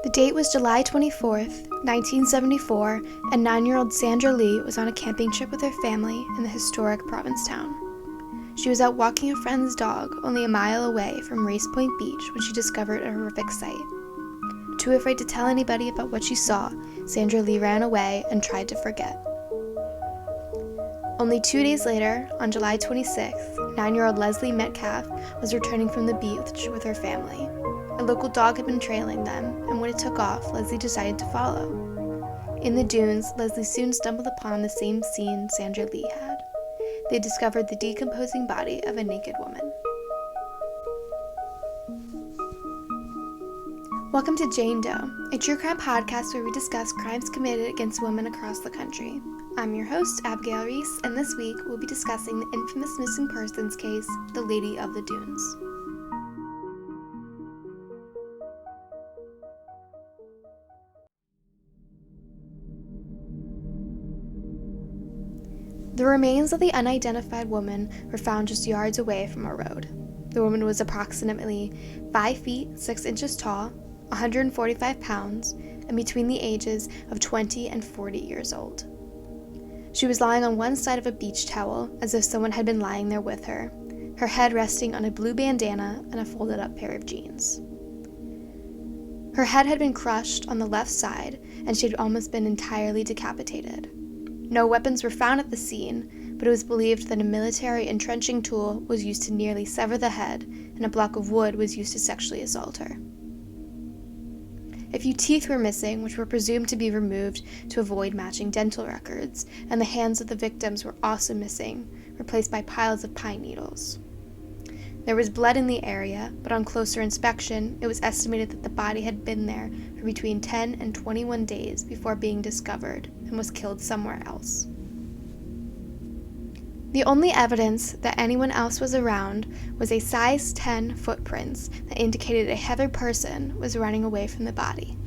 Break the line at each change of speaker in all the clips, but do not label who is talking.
The date was July 24th, 1974, and 9-year-old Sandra Lee was on a camping trip with her family in the historic Provincetown. She was out walking a friend's dog only a mile away from Race Point Beach when she discovered a horrific sight. Too afraid to tell anybody about what she saw, Sandra Lee ran away and tried to forget. Only 2 days later, on July 26th, 9-year-old Leslie Metcalf was returning from the beach with her family. A local dog had been trailing them, and when it took off, Leslie decided to follow. In the dunes, Leslie soon stumbled upon the same scene Sandra Lee had. They discovered the decomposing body of a naked woman. Welcome to Jane Doe, a true crime podcast where we discuss crimes committed against women across the country. I'm your host, Abigail Reese, and this week we'll be discussing the infamous missing persons case, the Lady of the Dunes. The remains of the unidentified woman were found just yards away from a road. The woman was approximately 5 feet 6 inches tall, 145 pounds, and between the ages of 20 and 40 years old. She was lying on one side of a beach towel as if someone had been lying there with her, her head resting on a blue bandana and a folded up pair of jeans. Her head had been crushed on the left side, and she had almost been entirely decapitated. No weapons were found at the scene, but it was believed that a military entrenching tool was used to nearly sever the head, and a block of wood was used to sexually assault her. A few teeth were missing, which were presumed to be removed to avoid matching dental records, and the hands of the victims were also missing, replaced by piles of pine needles. There was blood in the area, but on closer inspection, it was estimated that the body had been there for between 10 and 21 days before being discovered and was killed somewhere else. The only evidence that anyone else was around was a size 10 footprints that indicated a heavy person was running away from the body.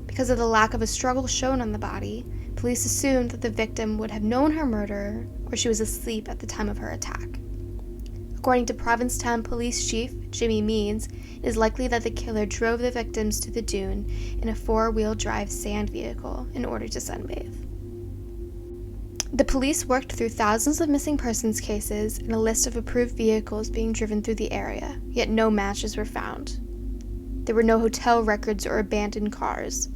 Because of the lack of a struggle shown on the body, police assumed that the victim would have known her murderer or she was asleep at the time of her attack. According to Provincetown Police Chief Jimmy Means, it is likely that the killer drove the victims to the dune in a 4-wheel drive sand vehicle in order to sunbathe. The police worked through thousands of missing persons cases and a list of approved vehicles being driven through the area, yet no matches were found. There were no hotel records or abandoned cars,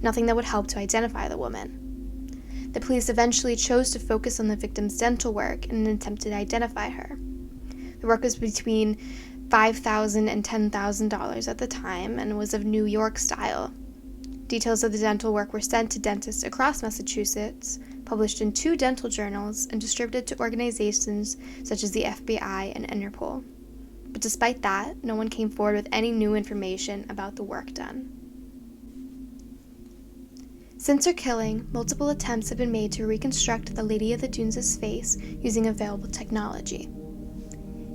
nothing that would help to identify the woman. The police eventually chose to focus on the victim's dental work in an attempt to identify her. The work was between $5,000 and $10,000 at the time and was of New York style. Details of the dental work were sent to dentists across Massachusetts, published in 2 dental journals, and distributed to organizations such as the FBI and Interpol. But despite that, no one came forward with any new information about the work done. Since her killing, multiple attempts have been made to reconstruct the Lady of the Dunes' face using available technology.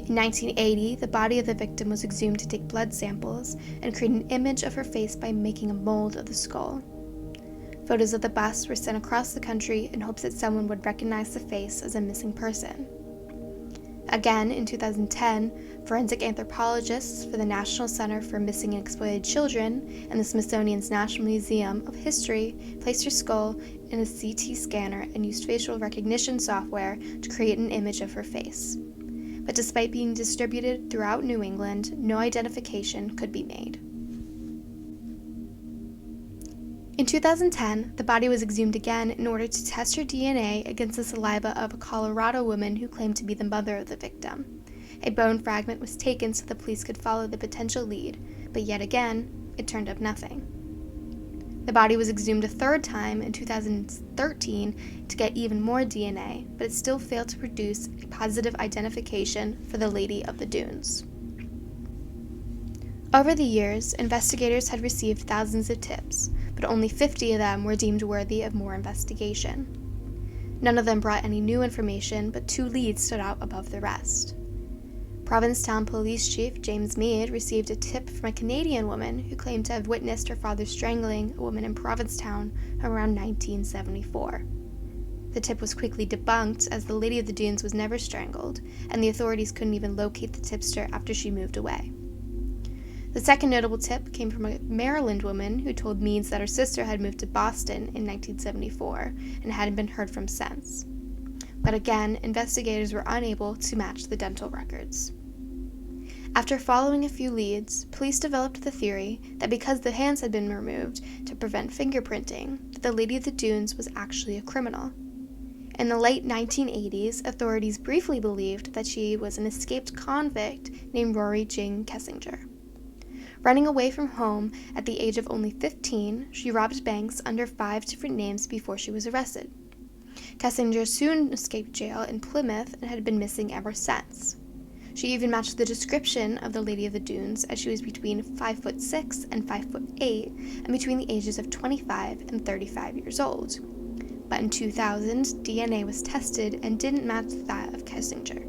In 1980, the body of the victim was exhumed to take blood samples and create an image of her face by making a mold of the skull. Photos of the bust were sent across the country in hopes that someone would recognize the face as a missing person. Again, in 2010, forensic anthropologists for the National Center for Missing and Exploited Children and the Smithsonian's National Museum of History placed her skull in a CT scanner and used facial recognition software to create an image of her face. But despite being distributed throughout New England, no identification could be made. In 2010, the body was exhumed again in order to test her DNA against the saliva of a Colorado woman who claimed to be the mother of the victim. A bone fragment was taken so the police could follow the potential lead, but yet again, it turned up nothing. The body was exhumed a 3rd time in 2013 to get even more DNA, but it still failed to produce a positive identification for the Lady of the Dunes. Over the years, investigators had received thousands of tips, but only 50 of them were deemed worthy of more investigation. None of them brought any new information, but 2 leads stood out above the rest. Provincetown Police Chief James Mead received a tip from a Canadian woman who claimed to have witnessed her father strangling a woman in Provincetown around 1974. The tip was quickly debunked as the Lady of the Dunes was never strangled, and the authorities couldn't even locate the tipster after she moved away. The second notable tip came from a Maryland woman who told Meads that her sister had moved to Boston in 1974 and hadn't been heard from since. But again, investigators were unable to match the dental records. After following a few leads, police developed the theory that because the hands had been removed to prevent fingerprinting, that the Lady of the Dunes was actually a criminal. In the late 1980s, authorities briefly believed that she was an escaped convict named Rory Jane Kessinger. Running away from home at the age of only 15, she robbed banks under 5 different names before she was arrested. Kessinger soon escaped jail in Plymouth and had been missing ever since. She even matched the description of the Lady of the Dunes, as she was between 5'6" and 5'8", and between the ages of 25 and 35 years old. But in 2000, DNA was tested and didn't match that of Kessinger.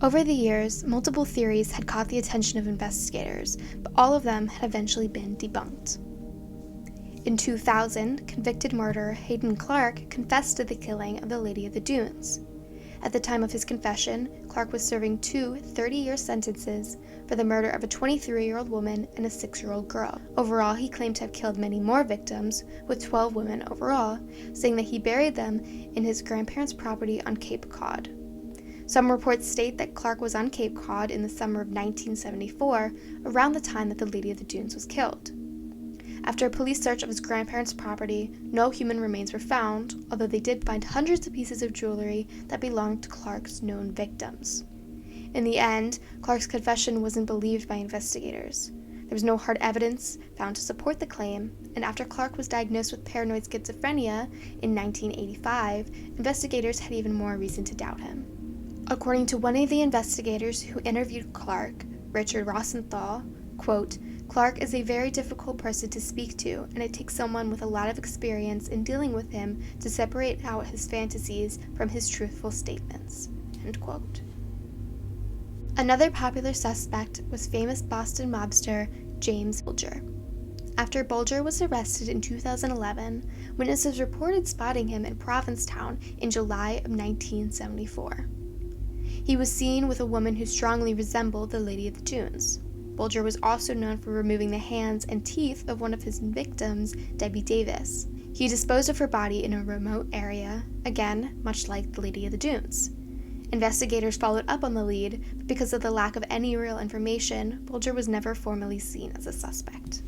Over the years, multiple theories had caught the attention of investigators, but all of them had eventually been debunked. In 2000, convicted murderer Hayden Clark confessed to the killing of the Lady of the Dunes. At the time of his confession, Clark was serving 2 30-year sentences for the murder of a 23-year-old woman and a 6-year-old girl. Overall, he claimed to have killed many more victims, with 12 women overall, saying that he buried them in his grandparents' property on Cape Cod. Some reports state that Clark was on Cape Cod in the summer of 1974, around the time that the Lady of the Dunes was killed. After a police search of his grandparents' property, no human remains were found, although they did find hundreds of pieces of jewelry that belonged to Clark's known victims. In the end, Clark's confession wasn't believed by investigators. There was no hard evidence found to support the claim, and after Clark was diagnosed with paranoid schizophrenia in 1985, investigators had even more reason to doubt him. According to one of the investigators who interviewed Clark, Richard Rosenthal, quote, "Clark is a very difficult person to speak to, and it takes someone with a lot of experience in dealing with him to separate out his fantasies from his truthful statements." End quote. Another popular suspect was famous Boston mobster James Bulger. After Bulger was arrested in 2011, witnesses reported spotting him in Provincetown in July of 1974. He was seen with a woman who strongly resembled the Lady of the Dunes. Bulger was also known for removing the hands and teeth of one of his victims, Debbie Davis. He disposed of her body in a remote area, again, much like the Lady of the Dunes. Investigators followed up on the lead, but because of the lack of any real information, Bulger was never formally seen as a suspect.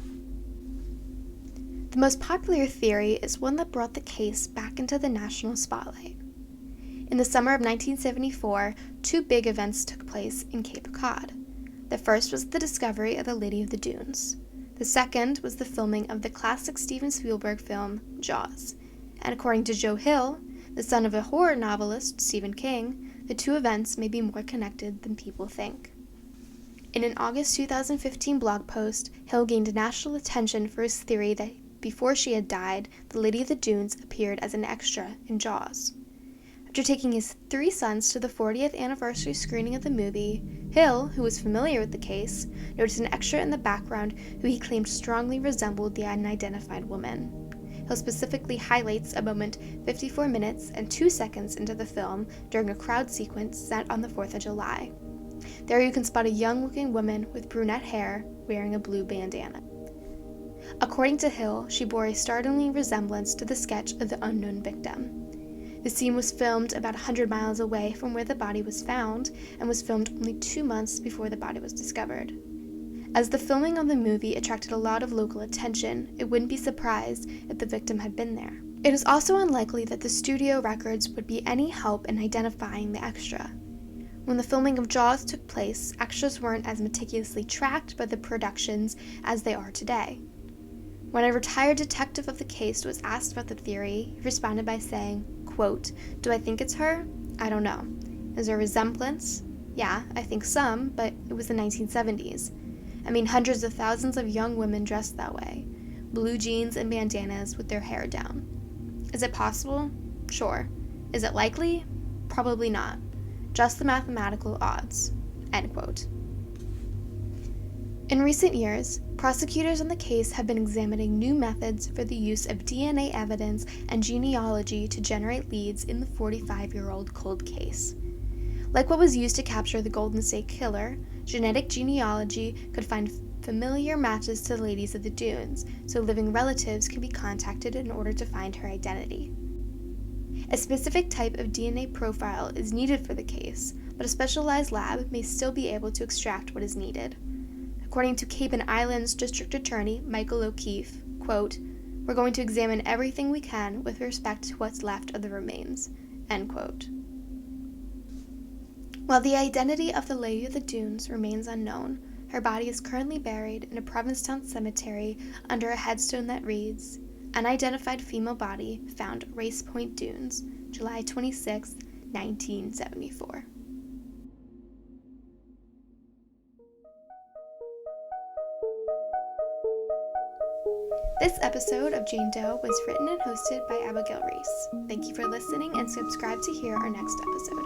The most popular theory is one that brought the case back into the national spotlight. In the summer of 1974, 2 big events took place in Cape Cod. The first was the discovery of the Lady of the Dunes. The second was the filming of the classic Steven Spielberg film, Jaws. And according to Joe Hill, the son of a horror novelist, Stephen King, the 2 events may be more connected than people think. In an August 2015 blog post, Hill gained national attention for his theory that before she had died, the Lady of the Dunes appeared as an extra in Jaws. After taking his 3 sons to the 40th anniversary screening of the movie, Hill, who was familiar with the case, noticed an extra in the background who he claimed strongly resembled the unidentified woman. Hill specifically highlights a moment 54 minutes and 2 seconds into the film during a crowd sequence set on the 4th of July. There you can spot a young-looking woman with brunette hair wearing a blue bandana. According to Hill, she bore a startling resemblance to the sketch of the unknown victim. The scene was filmed about 100 miles away from where the body was found and was filmed only 2 months before the body was discovered. As the filming of the movie attracted a lot of local attention, it wouldn't be surprised if the victim had been there. It is also unlikely that the studio records would be any help in identifying the extra. When the filming of Jaws took place, extras weren't as meticulously tracked by the productions as they are today. When a retired detective of the case was asked about the theory, he responded by saying, quote, "Do I think it's her? I don't know. Is there a resemblance? Yeah, I think some, but it was the 1970s. I mean, hundreds of thousands of young women dressed that way. Blue jeans and bandanas with their hair down. Is it possible? Sure. Is it likely? Probably not. Just the mathematical odds." End quote. In recent years, prosecutors on the case have been examining new methods for the use of DNA evidence and genealogy to generate leads in the 45-year-old cold case. Like what was used to capture the Golden State Killer, genetic genealogy could find familiar matches to the ladies of the dunes, so living relatives can be contacted in order to find her identity. A specific type of DNA profile is needed for the case, but a specialized lab may still be able to extract what is needed. According to Cape and Islands District Attorney Michael O'Keefe, quote, "We're going to examine everything we can with respect to what's left of the remains," end quote. While the identity of the Lady of the Dunes remains unknown, her body is currently buried in a Provincetown cemetery under a headstone that reads, "Unidentified female body found Race Point Dunes, July 26, 1974. This episode of Jane Doe was written and hosted by Abigail Reese. Thank you for listening and subscribe to hear our next episode.